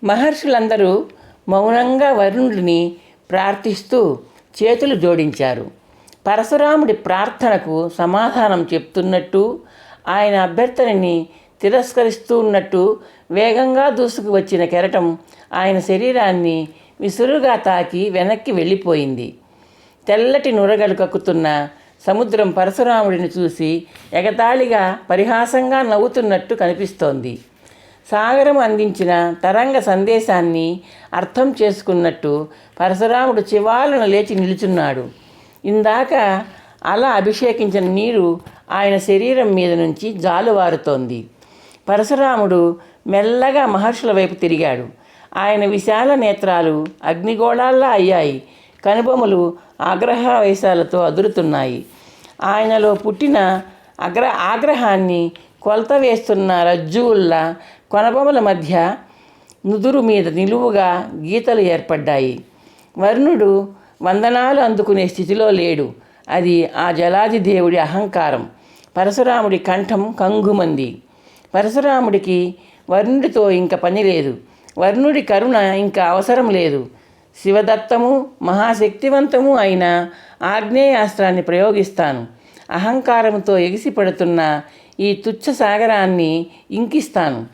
మహర్షులందరూ మౌనంగా వరుణుడిని ప్రార్థిస్తూ చేతులు జోడించారు. పరశురాముడి ప్రార్థనకు సమాధానం చెప్తున్నట్టు, ఆయన అభ్యర్థనని తిరస్కరిస్తున్నట్టు వేగంగా దూసుకు వచ్చిన కెరటం ఆయన శరీరాన్ని విసురుగా తాకి వెనక్కి వెళ్ళిపోయింది. తెల్లటి నురగలు కక్కుతున్న సముద్రం పరశురాముడిని చూసి ఎగతాళిగా పరిహాసంగా నవ్వుతున్నట్టు కనిపిస్తోంది. సాగరం అందించిన తరంగ సందేశాన్ని అర్థం చేసుకున్నట్టు పరశురాముడు చివాలున లేచి నిలుచున్నాడు. ఇందాక అలా అభిషేకించిన నీరు ఆయన శరీరం మీద నుంచి జాలువారుతోంది. పరశురాముడు మెల్లగా మహర్షుల వైపు తిరిగాడు. ఆయన విశాల నేత్రాలు అగ్నిగోళాల్లా అయ్యాయి. కనుబొమలు ఆగ్రహావేశాలతో అదురుతున్నాయి. ఆయనలో పుట్టిన ఆగ్రహాన్ని కొలత వేస్తున్న రజ్జువుల్లా కొనబొమల మధ్య నుదురు మీద నిలువుగా గీతలు ఏర్పడ్డాయి. వరుణుడు వందనాలు అందుకునే స్థితిలో లేడు. అది ఆ జలాది దేవుడి అహంకారం. పరశురాముడి కంఠం కంగుమంది. పరశురాముడికి వరుణుడితో ఇంక పని లేదు. వరుణుడి కరుణ ఇంకా అవసరం లేదు. శివదత్తము మహాశక్తివంతము అయిన ఆగ్నేయాస్త్రాన్ని ప్రయోగిస్తాను. అహంకారంతో ఎగిసిపడుతున్న ఈ తుచ్చ సాగరాన్ని ఇంకిస్తాను.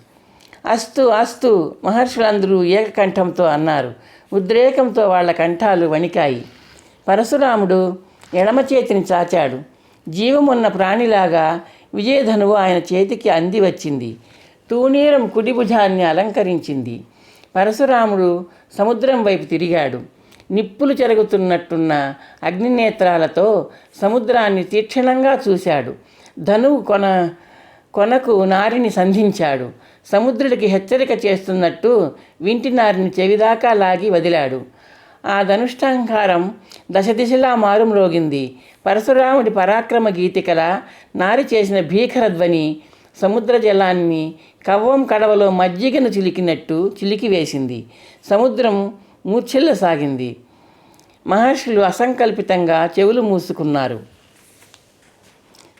అస్తు అస్తు మహర్షులందరూ ఏకకంఠంతో అన్నారు. ఉద్రేకంతో వాళ్ల కంఠాలు వణికాయి. పరశురాముడు ఎడమ చేతిని చాచాడు. జీవమున్న ప్రాణిలాగా విజయధనువు ఆయన చేతికి అంది వచ్చింది. తూణీరం కుడి భుజాన్ని అలంకరించింది. పరశురాముడు సముద్రం వైపు తిరిగాడు. నిప్పులు చెరుగుతున్నట్టున్న అగ్నినేత్రాలతో సముద్రాన్ని తీక్షణంగా చూశాడు. ధనువు కొనకు నారిని సంధించాడు. సముద్రుడికి హెచ్చరిక చేస్తున్నట్టు వింటి నారిని చెవిదాకా లాగి వదిలాడు. ఆ ధనుష్టాంకారం దశదిశలా మారుమ్రోగింది. పరశురాముడి పరాక్రమ గీతికల నారి చేసిన భీకర ధ్వని సముద్ర జలాన్ని కవ్వం కడవలో మజ్జిగను చిలికినట్టు చిలికివేసింది. సముద్రం మూర్ఛిల్లసాగింది. మహర్షులు అసంకల్పితంగా చెవులు మూసుకున్నారు.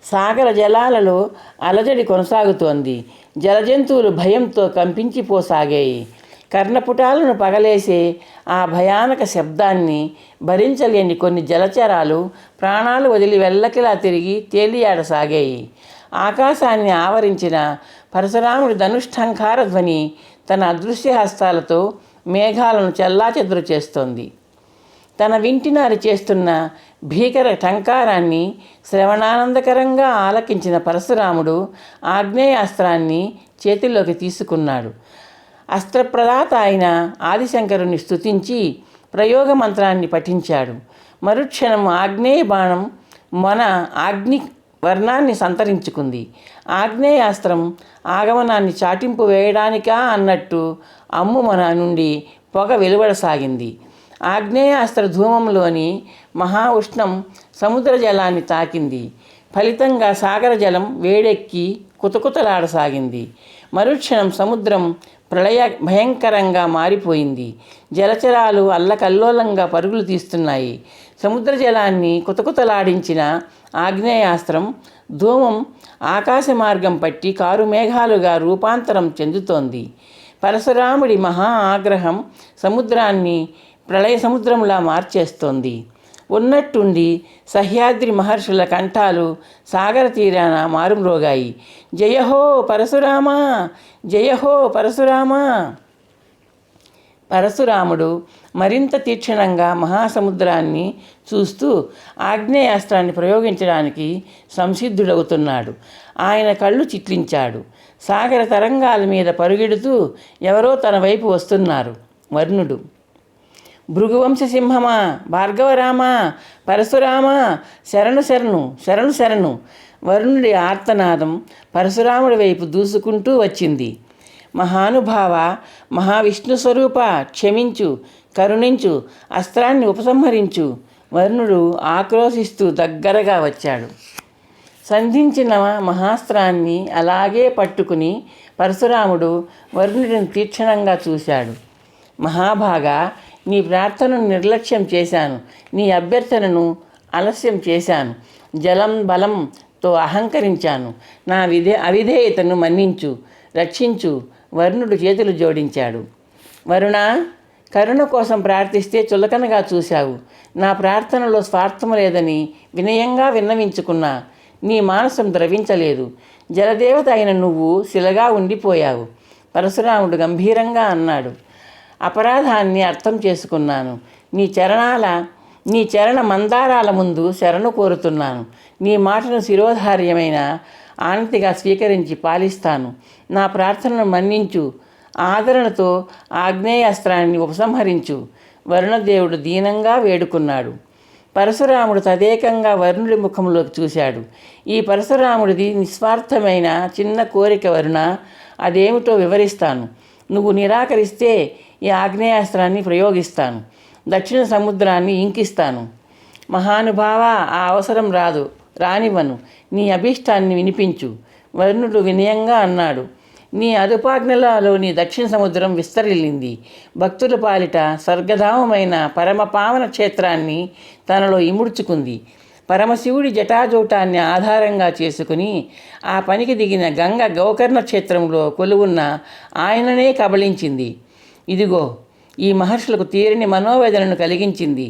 సాగర జలాలలో అలజడి కొనసాగుతోంది. జలజంతువులు భయంతో కంపించిపోసాగాయి. కర్ణపుటాలను పగలేసే ఆ భయానక శబ్దాన్ని భరించలేని కొన్ని జలచరాలు ప్రాణాలు వదిలి వెల్లకిలా తిరిగి తేలియాడసాగాయి. ఆకాశాన్ని ఆవరించిన పరశురాముడి ధనుష్ఠంకార ధ్వని తన అదృశ్య హస్తాలతో మేఘాలను చెల్లాచెదురు చేస్తోంది. తన వింటినారి చేస్తున్న భీకర టంకారాన్ని శ్రవణానందకరంగా ఆలకించిన పరశురాముడు ఆగ్నేయాస్త్రాన్ని చేతిలోకి తీసుకున్నాడు. అస్త్రప్రదాత అయిన ఆదిశంకరుని స్తుతించి ప్రయోగ మంత్రాన్ని పఠించాడు. మరుక్షణం ఆగ్నేయ బాణం మన అగ్ని వర్ణాన్ని సంతరించుకుంది. ఆగ్నేయాస్త్రం ఆగమనాన్ని చాటింపు వేయడానికా అన్నట్టు అమ్ముమన నుండి పొగ వెలువడసాగింది. ఆగ్నేయాస్త్ర ధూమంలోని మహా ఉష్ణం సముద్ర జలాన్ని తాకింది. ఫలితంగా సాగర జలం వేడెక్కి కుతకుతలాడసాగింది. మరుక్షణం సముద్రం ప్రళయ భయంకరంగా మారిపోయింది. జలచరాలు అల్లకల్లోలంగా పరుగులు తీస్తున్నాయి. సముద్ర జలాన్ని కుతకుతలాడించిన ఆగ్నేయాస్త్రం ధూమం ఆకాశ మార్గం పట్టి కారు మేఘాలుగా రూపాంతరం చెందుతోంది. పరశురాముడి మహా ఆగ్రహం సముద్రాన్ని ప్రళయ సముద్రంలా మార్చేస్తోంది. ఉన్నట్టుండి సహ్యాద్రి మహర్షుల కంఠాలు సాగర తీరాన మారుమ్రోగాయి. జయహో పరశురామా, జయహో పరశురామా. పరశురాముడు మరింత తీక్షణంగా మహాసముద్రాన్ని చూస్తూ ఆగ్నేయాస్త్రాన్ని ప్రయోగించడానికి సంసిద్ధుడవుతున్నాడు. ఆయన కళ్ళు చిట్లించాడు. సాగర తరంగాల మీద పరుగెడుతూ ఎవరో తన వైపు వస్తున్నారు. వరుణుడు. భృగువంశ సింహమా, భార్గవరామా, పరశురామా, శరణు శరణు, శరణు శరణు. వరుణుడి ఆర్తనాదం పరశురాముడి వైపు దూసుకుంటూ వచ్చింది. మహానుభావ, మహావిష్ణు స్వరూప, క్షమించు, కరుణించు, అస్త్రాన్ని ఉపసంహరించు. వరుణుడు ఆక్రోశిస్తూ దగ్గరగా వచ్చాడు. సంధించిన మహాస్త్రాన్ని అలాగే పట్టుకుని పరశురాముడు వరుణుడిని తీక్షణంగా చూశాడు. మహాభాగా, నీ ప్రార్థనను నిర్లక్ష్యం చేశాను. నీ అభ్యర్థనను ఆలస్యం చేశాను. జలం బలంతో అహంకరించాను. నా అవిధేయతను మన్నించు, రక్షించు. వరుణుడు చేతులు జోడించాడు. వరుణ, కరుణ కోసం ప్రార్థిస్తే చులకనగా చూశావు. నా ప్రార్థనలో స్వార్థం లేదని వినయంగా విన్నవించుకున్నా. నీ మానసం ద్రవించలేదు. జలదేవత అయిన నువ్వు శిలగా ఉండిపోయావు. పరశురాముడు గంభీరంగా అన్నాడు. అపరాధాన్ని అర్థం చేసుకున్నాను. నీ చరణ మందారాల ముందు శరణు కోరుతున్నాను. నీ మాటను శిరోధార్యమైన ఆనతిగా స్వీకరించి పాలిస్తాను. నా ప్రార్థనను మన్నించు. ఆదరణతో ఆగ్నేయాస్త్రాన్ని ఉపసంహరించు. వరుణదేవుడు దీనంగా వేడుకున్నాడు. పరశురాముడు తదేకంగా వరుణుడి ముఖంలోకి చూశాడు. ఈ పరశురాముడిది నిస్వార్థమైన చిన్న కోరిక వరుణ. అదేమిటో వివరిస్తాను. నువ్వు నిరాకరిస్తే ఈ ఆగ్నేయాస్త్రాన్ని ప్రయోగిస్తాను. దక్షిణ సముద్రాన్ని ఇంకిస్తాను. మహానుభావ, ఆ అవసరం రానివ్వను. నీ అభీష్టాన్ని వినిపించు. వరుణుడు వినయంగా అన్నాడు. నీ అదుపాజ్ఞలలోని దక్షిణ సముద్రం విస్తరిల్లింది. భక్తుల పాలిట స్వర్గధామమైన పరమపావన క్షేత్రాన్ని తనలో ఇముడ్చుకుంది. పరమశివుడి జటాజూటాన్ని ఆధారంగా చేసుకుని ఆ పనికి దిగిన గంగ గోకర్ణ క్షేత్రంలో కొలువున్న ఆయననే కబళించింది. ఇదిగో ఈ మహర్షులకు తీరని మనోవేదనను కలిగించింది.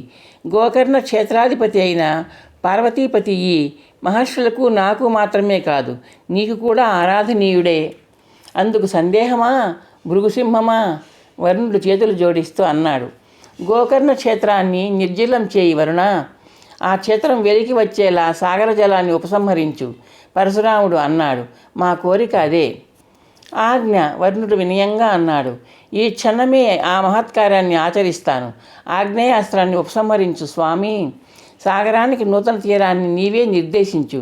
గోకర్ణ క్షేత్రాధిపతి అయిన పార్వతీపతి ఈ మహర్షులకు నాకు మాత్రమే కాదు, నీకు కూడా ఆరాధనీయుడే. అందుకు సందేహమా భృగుసింహమా? వరుణుడు చేతులు జోడిస్తూ అన్నాడు. గోకర్ణ క్షేత్రాన్ని నిర్జలం చేయి వరుణ. ఆ క్షేత్రం వెలికి వచ్చేలా సాగర జలాన్ని ఉపసంహరించు. పరశురాముడు అన్నాడు. మా కోరిక అదే. ఆజ్ఞ. వరుణుడు వినయంగా అన్నాడు. ఈ క్షణమే ఆ మహత్కార్యాన్ని ఆచరిస్తాను. ఆగ్నేయాస్త్రాన్ని ఉపసంహరించు స్వామి. సాగరానికి నూతన తీరాన్ని నీవే నిర్దేశించు.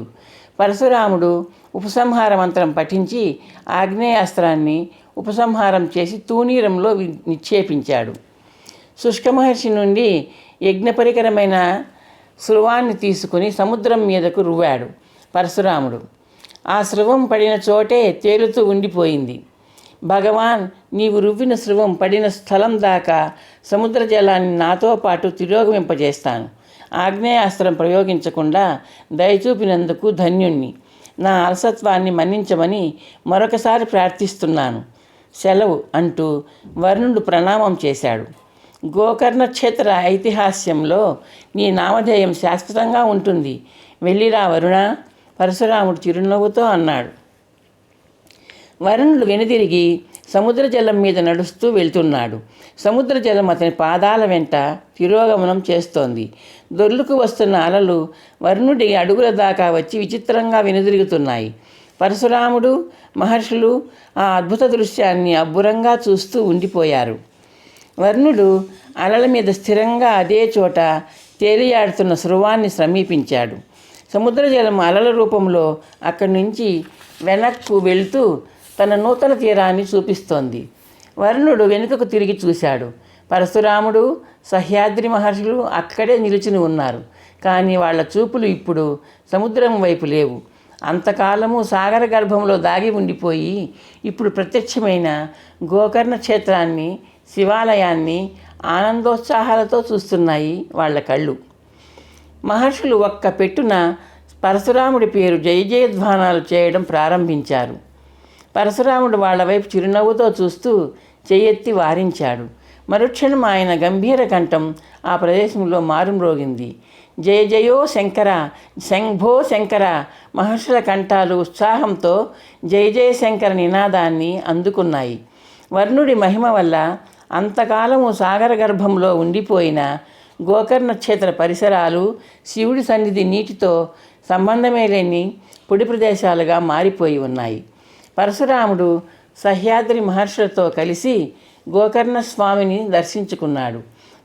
పరశురాముడు ఉపసంహార మంత్రం పఠించి ఆగ్నేయాస్త్రాన్ని ఉపసంహారం చేసి తూనీరంలో నిక్షేపించాడు. శుష్క మహర్షి నుండి యజ్ఞపరికరమైన స్రువాన్ని తీసుకుని సముద్రం మీదకు రువ్వాడు పరశురాముడు. ఆ స్రువం పడిన చోటే తేలుతూ ఉండిపోయింది. భగవాన్, నీవు రువ్విన స్రువం పడిన స్థలం దాకా సముద్ర జలాన్ని నాతో పాటు తిరోగమింపజేస్తాను. ఆగ్నేయాస్త్రం ప్రయోగించకుండా దయచూపినందుకు ధన్యుణ్ణి. నా అలసత్వాన్ని మన్నించమని మరొకసారి ప్రార్థిస్తున్నాను. సెలవు అంటూ వరుణుడు ప్రణామం చేశాడు. గోకర్ణ క్షేత్ర ఐతిహాస్యంలో నీ నామధేయం శాశ్వతంగా ఉంటుంది. వెళ్ళిరా వరుణ. పరశురాముడు చిరునవ్వుతో అన్నాడు. వరుణుడు వెనుదిరిగి సముద్ర జలం మీద నడుస్తూ వెళ్తున్నాడు. సముద్ర జలం అతని పాదాల వెంట తిరోగమనం చేస్తోంది. దొర్లుకు వస్తున్న అలలు వరుణుడి అడుగుల దాకా వచ్చి విచిత్రంగా వెనుదిరుగుతున్నాయి. పరశురాముడు, మహర్షులు ఆ అద్భుత దృశ్యాన్ని అబ్బురంగా చూస్తూ ఉండిపోయారు. వరుణుడు అలల మీద స్థిరంగా అదే చోట తేలియాడుతున్న స్రువాన్ని సమీపించాడు. సముద్ర జలం అలల రూపంలో అక్కడి నుంచి వెనక్కు వెళ్తూ తన నూతన తీరాన్ని చూపిస్తోంది. వరుణుడు వెనుకకు తిరిగి చూశాడు. పరశురాముడు, సహ్యాద్రి మహర్షులు అక్కడే నిలుచుని ఉన్నారు. కానీ వాళ్ళ చూపులు ఇప్పుడు సముద్రం వైపు లేవు. అంతకాలము సాగర గర్భంలో దాగి ఉండిపోయి ఇప్పుడు ప్రత్యక్షమైన గోకర్ణ క్షేత్రాన్ని, శివాలయాన్ని ఆనందోత్సాహాలతో చూస్తున్నాయి వాళ్ళ కళ్ళు. మహర్షులు ఒక్క పెట్టున పరశురాముడి పేరు జయజయధ్వానాలు చేయడం ప్రారంభించారు. పరశురాముడు వాళ్ళ వైపు చిరునవ్వుతో చూస్తూ చెయ్యెత్తి వారించాడు. మరుక్షణం ఆయన గంభీర కంఠం ఆ ప్రదేశంలో మారుమ్రోగింది. జయ జయో శంకర, శంభో శంకర. మహర్షుల కంఠాలు ఉత్సాహంతో జయ జయశంకర నినాదాన్ని అందుకున్నాయి. వర్ణుడి మహిమ వల్ల అంతకాలము సాగర గర్భంలో ఉండిపోయిన గోకర్ణ క్షేత్ర పరిసరాలు శివుడి సన్నిధి నీటితో సంబంధమే లేని పొడి ప్రదేశాలుగా మారిపోయి ఉన్నాయి. పరశురాముడు సహ్యాద్రి మహర్షులతో కలిసి గోకర్ణ స్వామిని దర్శించుకున్నాడు.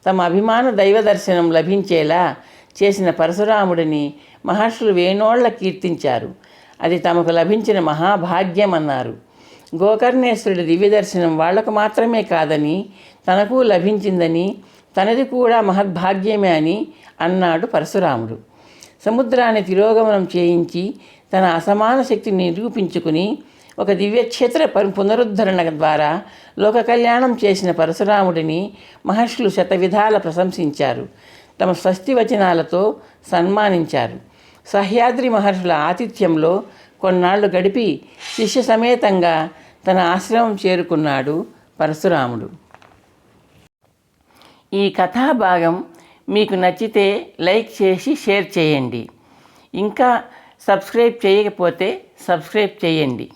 తమ అభిమాన దైవ దర్శనం లభించేలా చేసిన పరశురాముడిని మహర్షులు వేణోళ్ల కీర్తించారు. అది తమకు లభించిన మహాభాగ్యం అన్నారు. గోకర్ణేశ్వరుడి దివ్య దర్శనం వాళ్లకు మాత్రమే కాదని, తనకు లభించిందని, తనది కూడా మహద్భాగ్యమే అని అన్నాడు పరశురాముడు. సముద్రాన్ని తిరోగమనం చేయించి తన అసమాన శక్తిని నిరూపించుకుని ఒక దివ్యక్షేత్ర పునరుద్ధరణ ద్వారా లోక కళ్యాణం చేసిన పరశురాముడిని మహర్షులు శతవిధాల ప్రశంసించారు. తమ స్వస్తి వచనాలతో సన్మానించారు. సహ్యాద్రి మహర్షుల ఆతిథ్యంలో కొన్నాళ్లు గడిపి శిష్య సమేతంగా తన ఆశ్రమం చేరుకున్నాడు పరశురాముడు. ఈ కథాభాగం మీకు నచ్చితే లైక్ చేసి షేర్ చేయండి. ఇంకా సబ్స్క్రైబ్ చేయకపోతే సబ్స్క్రైబ్ చేయండి.